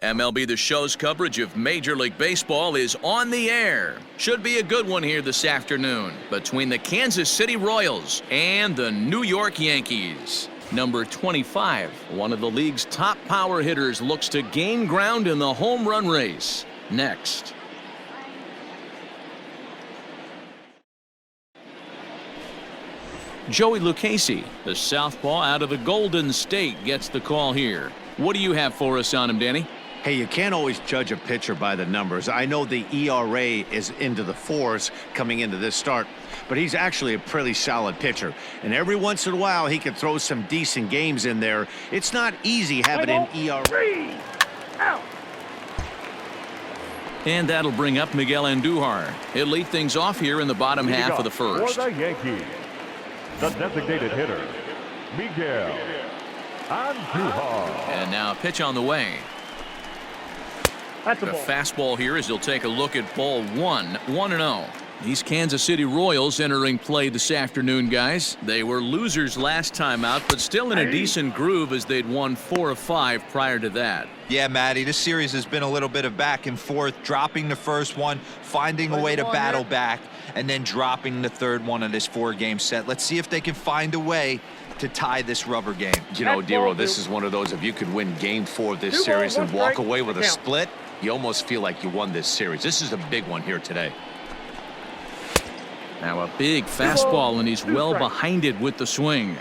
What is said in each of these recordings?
MLB The Show's coverage of Major League Baseball is on the air. Should be a good one here this afternoon between the Kansas City Royals and the New York Yankees. Number 25, one of the league's top power hitters, looks to gain ground in the home run race. Next. Joey Lucchesi, the southpaw out of the Golden State, gets the call here. What do you have for us on him, Danny? Hey, you can't always judge a pitcher by the numbers. I know the ERA is into the 4s coming into this start, but he's actually a pretty solid pitcher. And every once in a while, he can throw some decent games in there. It's not easy having an ERA. Out. And that'll bring up Miguel Andujar. He'll lead things off here in the bottom half of the first. For the Yankees, the designated hitter, Miguel Andujar. And now a pitch on the way. That's a The ball. fastball here as he'll take a look at ball 1-0. These Kansas City Royals entering play this afternoon, guys. They were losers last time out, but still in a decent groove as they'd won 4 of 5 prior to that. Yeah, Matty, this series has been a little bit of back and forth, dropping the first one, finding a way to battle back, and then dropping the third one of this 4-game set. Let's see if they can find a way to tie this rubber game. You know, Dero, this is one of those, if you could win game 4 of this series and walk away with a split, you almost feel like you won this series. This is a big one here today. Now a big fastball, and he's well behind it with the swing.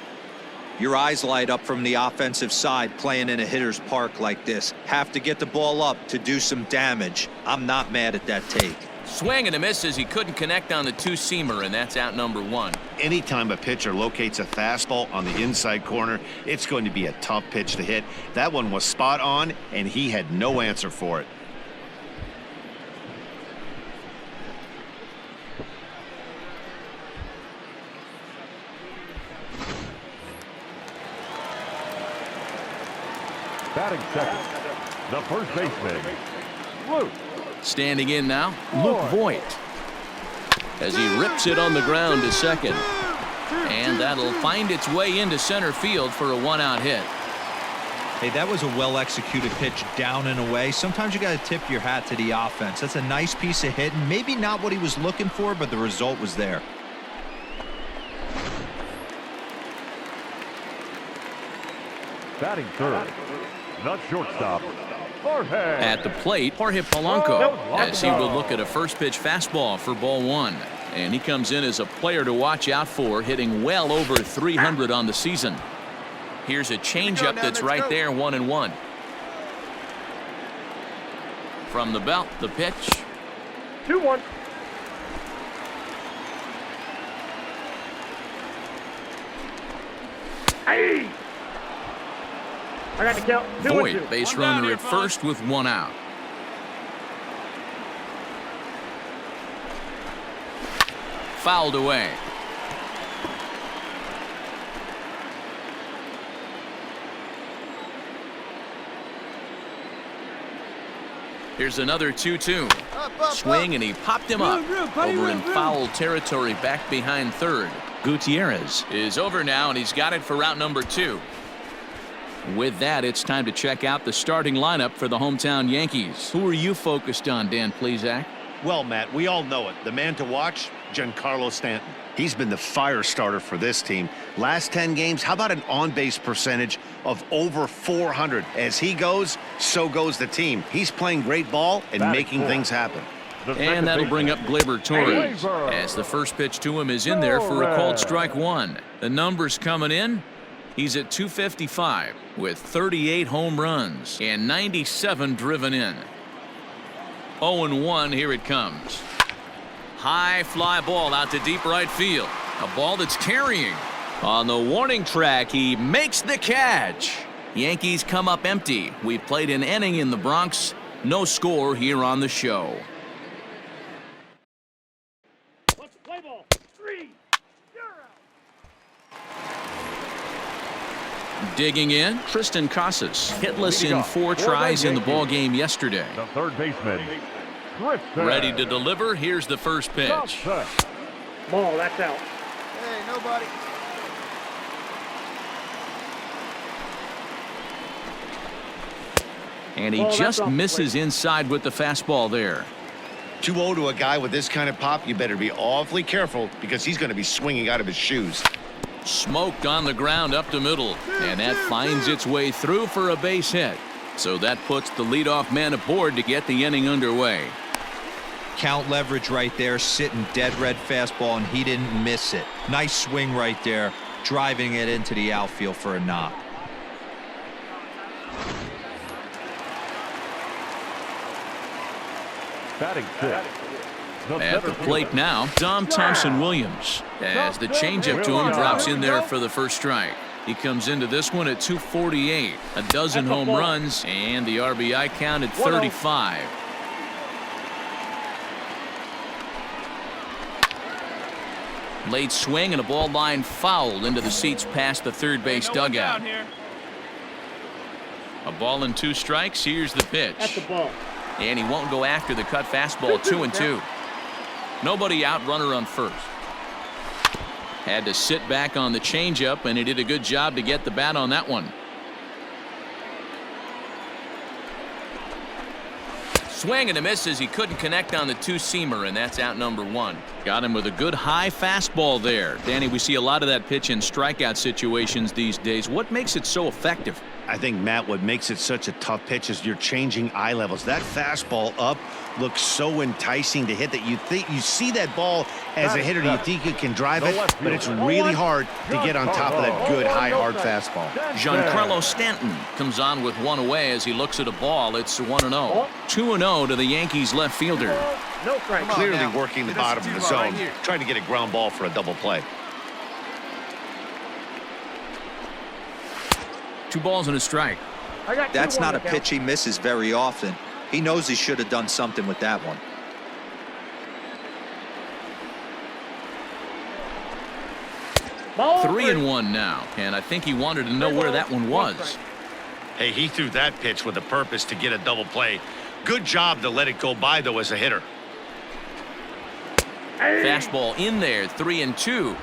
Your eyes light up from the offensive side playing in a hitter's park like this. Have to get the ball up to do some damage. I'm not mad at that take. Swing and a miss as he couldn't connect on the 2-seamer, and that's out number 1. Anytime a pitcher locates a fastball on the inside corner, it's going to be a tough pitch to hit. That one was spot on, and he had no answer for it. Batting second, the first baseman, Luke. Standing in now, Luke Voigt, as he rips it on the ground to second. And that'll find its way into center field for a 1-out hit. Hey, that was a well-executed pitch down and away. Sometimes you got to tip your hat to the offense. That's a nice piece of hitting. Maybe not what he was looking for, but the result was there. Batting third, the shortstop, Jorge. At the plate, Jorge Polanco, as he will look at a first pitch fastball for ball 1. And he comes in as a player to watch out for, hitting well over 300 on the season. Here's a changeup that's right there, 1-1. From the belt, the pitch. 2-1. Hey! I got the count. 2-2. Voigt, base runner at first with 1 out. Fouled away. Here's another 2-2. Swing, and he popped him up over in foul territory back behind third. Gutierrez is over now, and he's got it for route number 2. With that, it's time to check out the starting lineup for the hometown Yankees. Who are you focused on, Dan Plesac? Well, Matt, we all know it. The man to watch, Giancarlo Stanton. He's been the fire starter for this team. Last 10 games, how about an on-base percentage of over 400? As he goes, so goes the team. He's playing great ball and making things happen. And that'll bring up Gleyber Torres, as the first pitch to him is in there for a called strike 1. The numbers coming in. He's at 255 with 38 home runs and 97 driven in. 0-1, here it comes. High fly ball out to deep right field. A ball that's carrying. On the warning track, he makes the catch. Yankees come up empty. We played an inning in the Bronx. No score here on the show. Play ball. 3-0. Digging in, Tristan Casas, hitless in 4 tries in the ball game yesterday. The third baseman, Tristan. Ready to deliver. Here's the first pitch. Ball, that's out. Hey, nobody. And he just misses inside with the fastball there. 2-0 to a guy with this kind of pop, you better be awfully careful because he's going to be swinging out of his shoes. Smoked on the ground up the middle, and that finds its way through for a base hit. So that puts the leadoff man aboard to get the inning underway. Count leverage right there, sitting dead red fastball, and he didn't miss it. Nice swing right there, driving it into the outfield for a knock. Batting fifth. At the plate now, Dom Thompson-Williams, as the changeup to him drops in there for the first strike. He comes into this one at 248, a dozen home runs, and the RBI count at 35. Late swing and a ball line fouled into the seats past the third base dugout. A ball and 2 strikes. Here's the pitch. And he won't go after the cut fastball. 2-2. Nobody out, runner on first. Had to sit back on the changeup, and he did a good job to get the bat on that one. Swing and a miss as he couldn't connect on the 2-seamer, and that's out number 1. Got him with a good high fastball there. Danny, we see a lot of that pitch in strikeout situations these days. What makes it so effective? I think, Matt, what makes it such a tough pitch is you're changing eye levels. That fastball up looks so enticing to hit that you think you see that ball as a hitter, you think you can drive it, but it's really hard to get on top of that good high hard fastball. Giancarlo Stanton comes on with 1 away as he looks at a ball. It's 1-0. 2-0 to the Yankees left fielder. Clearly working the bottom of the zone, trying to get a ground ball for a double play. 2 balls and a strike. That's not a pitch he misses very often. He knows he should have done something with that one. Ball 3-1 now, and I think he wanted to know where that one was. Hey, he threw that pitch with a purpose to get a double play. Good job to let it go by, though, as a hitter. Fastball in there, 3-2.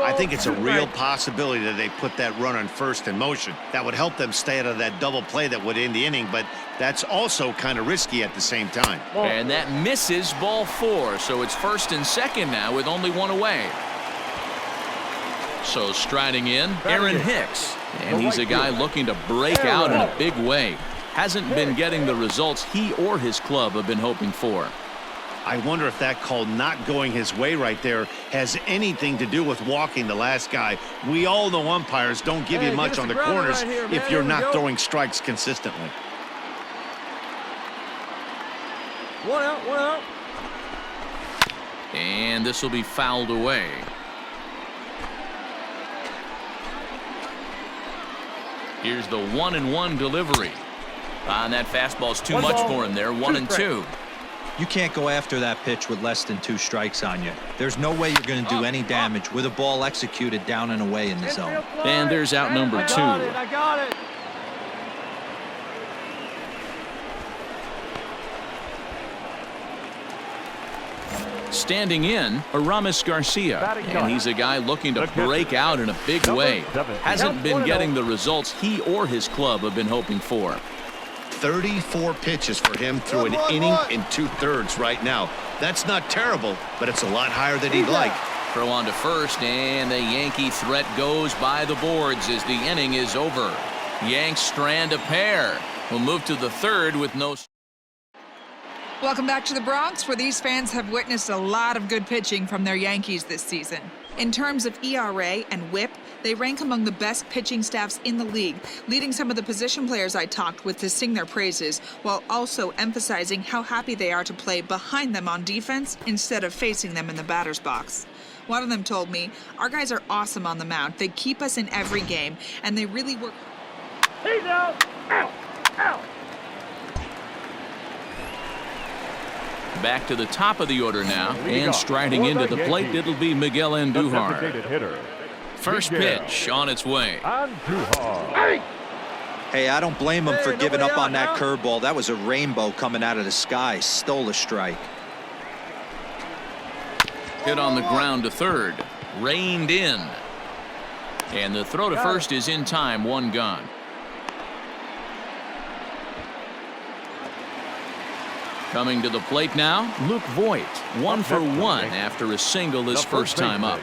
I think it's a real possibility that they put that run on first in motion. That would help them stay out of that double play that would end the inning, but that's also kind of risky at the same time. And that misses, ball 4, so it's first and second now with only 1 away. So striding in, Aaron Hicks, and he's a guy looking to break out in a big way. Hasn't been getting the results he or his club have been hoping for. I wonder if that call not going his way right there has anything to do with walking the last guy. We all know umpires don't give you much on the corners if you're not throwing strikes consistently. 1 out, 1 out. And this will be fouled away. Here's the 1-1 delivery. And that fastball's too much for him there. 1-2. You can't go after that pitch with less than 2 strikes on you. There's no way you're going to do any damage with a ball executed down and away in the zone. And there's out number 2. I got it. Standing in, Aramis Garcia, and he's a guy looking to break out in a big way. Hasn't been getting the results he or his club have been hoping for. 34 pitches for him through an inning and 2/3 right now. That's not terrible, but it's a lot higher than he'd like. Throw on to first, and the Yankee threat goes by the boards as the inning is over. Yanks strand a pair. We'll move to the 3rd with no. Welcome back to the Bronx, where these fans have witnessed a lot of good pitching from their Yankees this season. In terms of ERA and WHIP, they rank among the best pitching staffs in the league, leading some of the position players I talked with to sing their praises, while also emphasizing how happy they are to play behind them on defense instead of facing them in the batter's box. One of them told me, "Our guys are awesome on the mound. They keep us in every game, and they really work." He's out. Out. Out. Back to the top of the order now, and striding into the plate, it'll be Miguel Andujar. First pitch on its way. Hey, I don't blame him for giving up on that curveball. That was a rainbow coming out of the sky. Stole a strike. Hit on the ground to third. Reined in. And the throw to first is in time. 1 gone. Coming to the plate now, Luke Voigt. 1 for 1 after a single his first time up.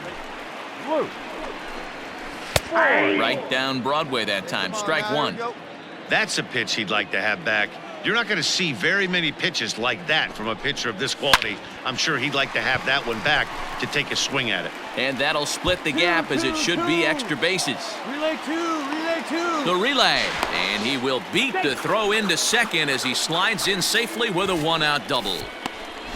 Right down Broadway that time. Strike one. That's a pitch he'd like to have back. You're not going to see very many pitches like that from a pitcher of this quality. I'm sure he'd like to have that one back to take a swing at it. And that'll split the gap as it should be extra bases. Relay two. The relay. And he will beat the throw into second as he slides in safely with a 1-out double.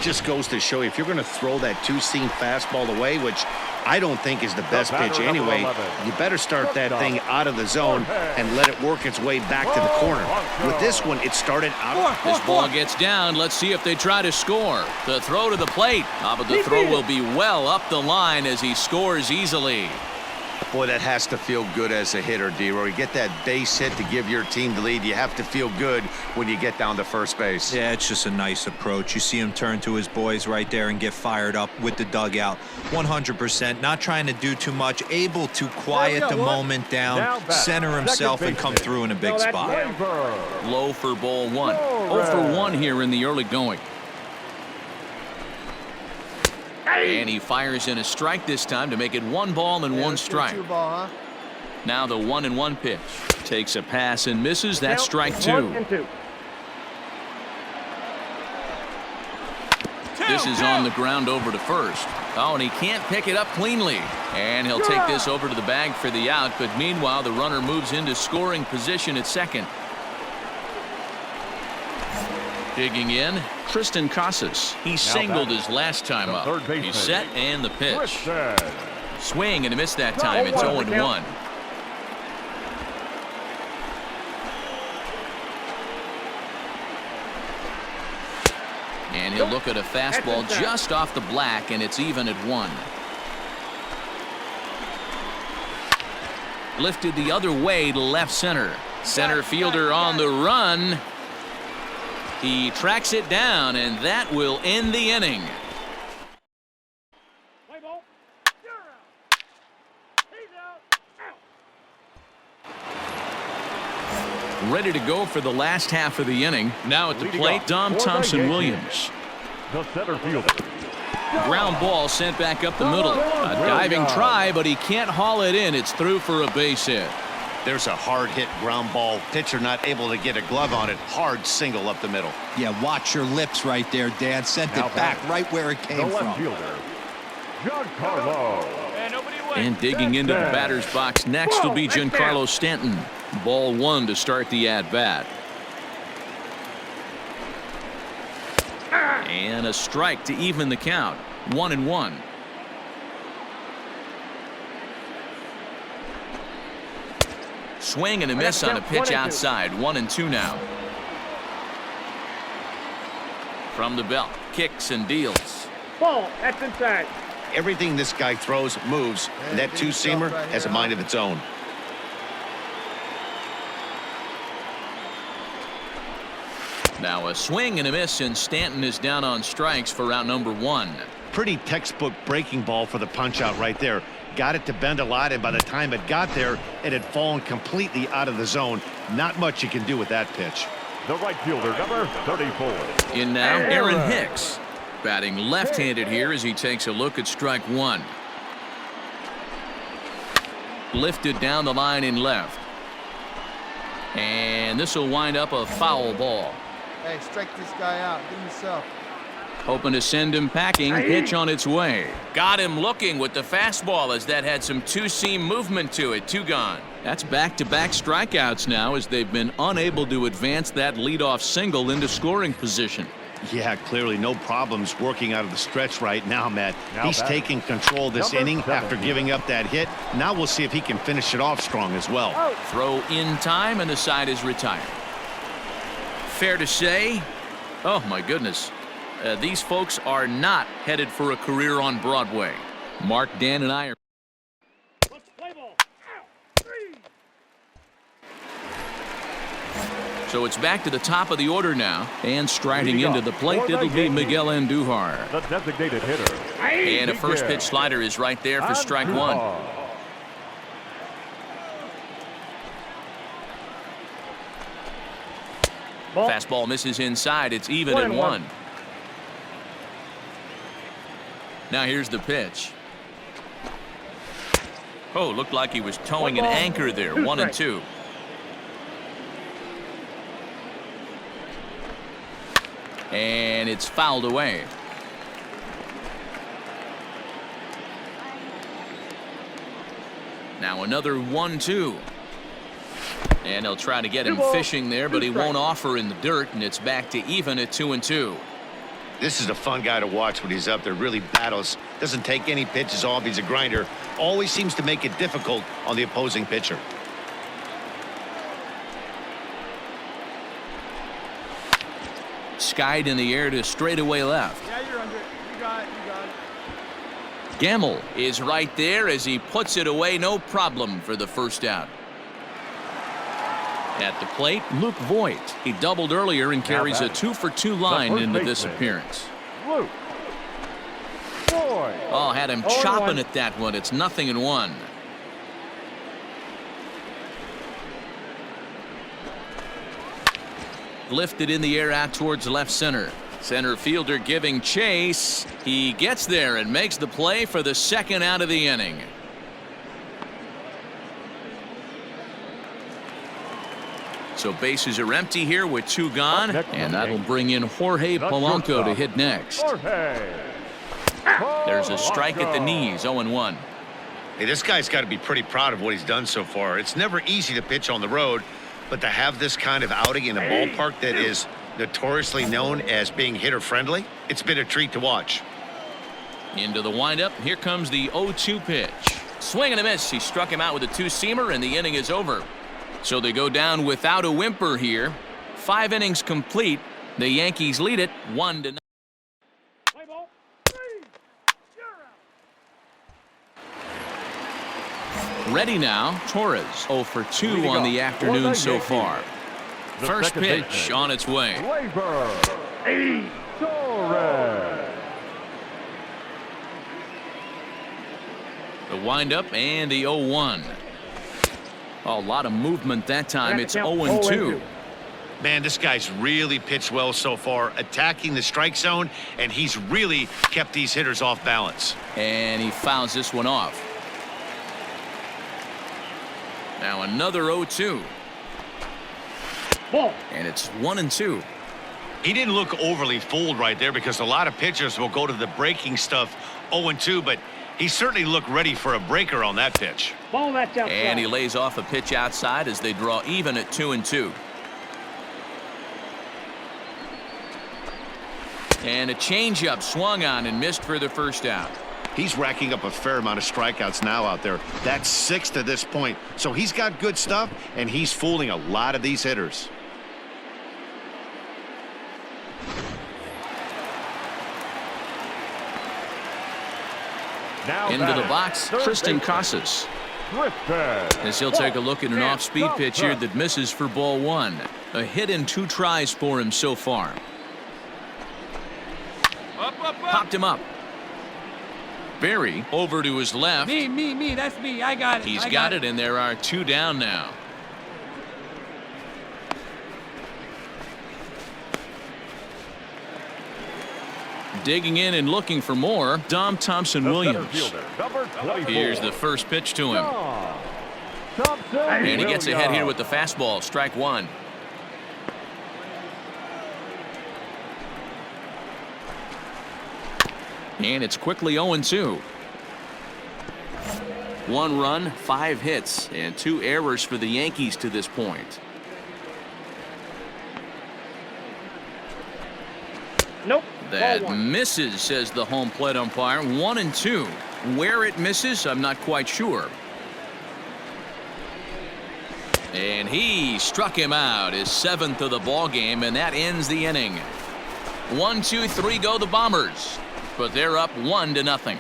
Just goes to show you, if you're going to throw that two-seam fastball away, which I don't think is the best pitch anyway, you better start that thing out of the zone and let it work its way back to the corner. With this one, it started out of... This ball gets down. Let's see if they try to score. The throw to the plate. But the throw will be well up the line as he scores easily. Boy, that has to feel good as a hitter, D-Roy. You get that base hit to give your team the lead. You have to feel good when you get down to first base. Yeah, it's just a nice approach. You see him turn to his boys right there and get fired up with the dugout. 100%. Not trying to do too much. Able to quiet the moment down, center himself, and come through in a big spot. Low for ball one. 0 for 1 here in the early going. And he fires in a strike this time to make it 1 ball and 1 strike. Now the 1-1 pitch. Takes a pass and misses. That's strike 2. This is on the ground over to first. Oh, and he can't pick it up cleanly. And he'll take this over to the bag for the out. But meanwhile, the runner moves into scoring position at second. Digging in, Tristan Casas. He singled his last time up. He's set and the pitch. Swing and a miss that time. It's 0-1. And he'll look at a fastball just off the black, and it's even at 1. Lifted the other way to left center. Center fielder on the run. He tracks it down, and that will end the inning. Ready to go for the last half of the inning. Now at the plate, Dom Thompson-Williams. The center fielder. Ground ball sent back up the middle. A diving try, but he can't haul it in. It's through for a base hit. There's a hard hit ground ball. Pitcher not able to get a glove on it. Hard single up the middle. Yeah, watch your lips right there, Dan. Sent it back right where it came from. Fielder, Giancarlo. And digging into the batter's box next will be Giancarlo Stanton. Ball 1 to start the at-bat. And a strike to even the count. 1-1. Swing and a miss on a pitch outside. 1-2 now. From the belt, kicks and deals. Ball, that's inside. Everything this guy throws moves, and that two-seamer has a mind of its own. Now a swing and a miss, and Stanton is down on strikes for out number 1. Pretty textbook breaking ball for the punch-out right there. Got it to bend a lot, and by the time it got there, it had fallen completely out of the zone. Not much you can do with that pitch. The right fielder, number 34. In now, Aaron Hicks. Batting left-handed here as he takes a look at strike 1. Lifted down the line in left. And this will wind up a foul ball. Hey, strike this guy out. Give him yourself. Hoping to send him packing. Pitch on its way. Got him looking with the fastball as that had some two-seam movement to it. 2 gone. That's back-to-back strikeouts now as they've been unable to advance that leadoff single into scoring position. Yeah, clearly no problems working out of the stretch right now, Matt. He's taking control of this inning after giving up that hit. Now we'll see if he can finish it off strong as well. Throw in time, and the side is retired. Fair to say, oh my goodness, these folks are not headed for a career on Broadway. Mark, Dan, and I are. So it's back to the top of the order now, and striding into the plate, it'll be Miguel Andujar. The designated hitter. And a first pitch slider is right there for strike 1. Fastball misses inside. It's even at 1. Now here's the pitch. Oh, looked like he was towing an anchor there. 1-2. And it's fouled away. Now another 1-2. And he'll try to get him fishing there, but he won't offer in the dirt, and it's back to even at 2-2. This is a fun guy to watch when he's up there. Really battles. Doesn't take any pitches off. He's a grinder. Always seems to make it difficult on the opposing pitcher. Skied in the air to straightaway left. Yeah, you're under it. You got it. You got it. Gamble is right there as he puts it away. No problem for the first out. At the plate, Luke Voigt. He doubled earlier and carries a 2-for-2 line into this appearance. Luke Voigt. Oh, had him chopping at that one. It's 0-1. Lifted in the air out towards left center. Center fielder giving chase. He gets there and makes the play for the second out of the inning. So bases are empty here with 2 gone, and that'll bring in Jorge Polanco to hit next. There's a strike at the knees. 0-1. Hey, this guy's got to be pretty proud of what he's done so far. It's never easy to pitch on the road, but to have this kind of outing in a ballpark that is notoriously known as being hitter-friendly, it's been a treat to watch. Into the windup. Here comes the 0-2 pitch. Swing and a miss. He struck him out with a 2-seamer, and the inning is over. So they go down without a whimper here. 5 innings complete. The Yankees lead it 1-0. Ready now. Torres 0 for 2 on the afternoon so far. First pitch on its way. Torres. The windup and the 0-1. A lot of movement that time. It's 0-2. Man, this guy's really pitched well so far, attacking the strike zone, and he's really kept these hitters off balance. And he fouls this one off. Now another 0-2. And it's 1-2. He didn't look overly fooled right there because a lot of pitchers will go to the breaking stuff 0-2, but he certainly looked ready for a breaker on that pitch. And he lays off a pitch outside as they draw even at 2-2. And a changeup swung on and missed for the first out. He's racking up a fair amount of strikeouts now out there. That's 6 to this point. So he's got good stuff, and he's fooling a lot of these hitters. Now Into the batting, box, third Tristan baseman, Casas. Griffin. As he'll take a look at an off-speed pitch here that misses for ball 1. A hit in 2 tries for him so far. Popped him up. Barry over to his left. Me. That's me. I got it. He's got it, and there are 2 down now. Digging in and looking for more, Dom Thompson-Williams. Here's the first pitch to him. And he gets ahead here with the fastball. Strike 1. And it's quickly 0-2. 1 run, 5 hits, and 2 errors for the Yankees to this point. Nope. That misses, says the home plate umpire. 1-2. Where it misses, I'm not quite sure. And he struck him out, his 7th of the ball game, and that ends the inning. 1, 2, 3 go the Bombers, but they're up 1-0.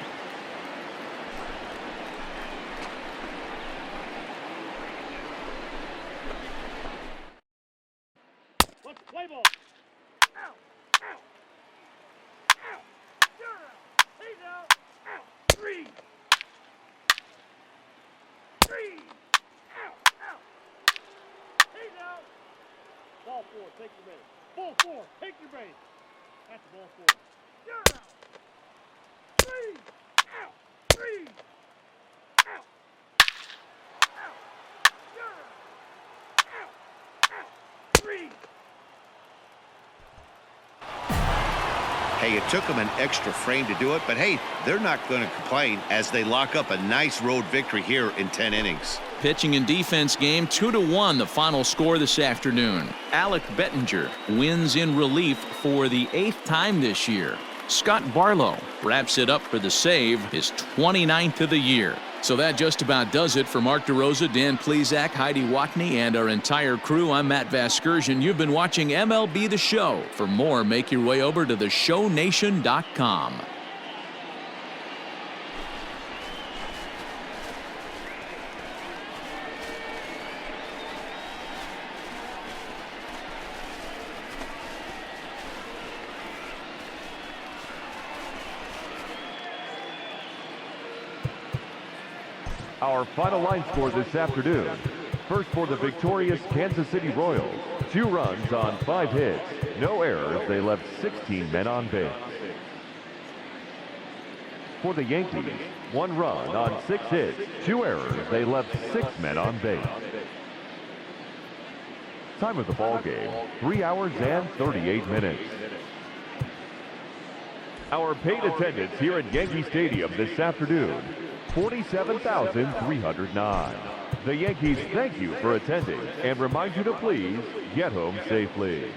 Let's play ball. Out. He's out. 3. Out. He's out. Ball 4. Take your base. Ball 4. Take your base. That's ball 4. You're out. Hey, it took them an extra frame to do it, but hey, they're not going to complain as they lock up a nice road victory here in 10 innings. Pitching and defense game 2-1 the final score this afternoon. Alec Bettinger wins in relief for the 8th time this year. Scott Barlow wraps it up for the save, his 29th of the year. So that just about does it for Mark DeRosa, Dan Plesac, Heidi Watney, and our entire crew. I'm Matt Vasgersian. You've been watching MLB The Show. For more, make your way over to theshownation.com. Our final line score this afternoon. First for the victorious Kansas City Royals. 2 runs on 5 hits. No errors. They left 16 men on base. For the Yankees, 1 run on 6 hits. 2 errors. They left 6 men on base. Time of the ball game, 3 hours and 38 minutes. Our paid attendance here at Yankee Stadium this afternoon, 47,309. The Yankees thank you for attending and remind you to please get home safely.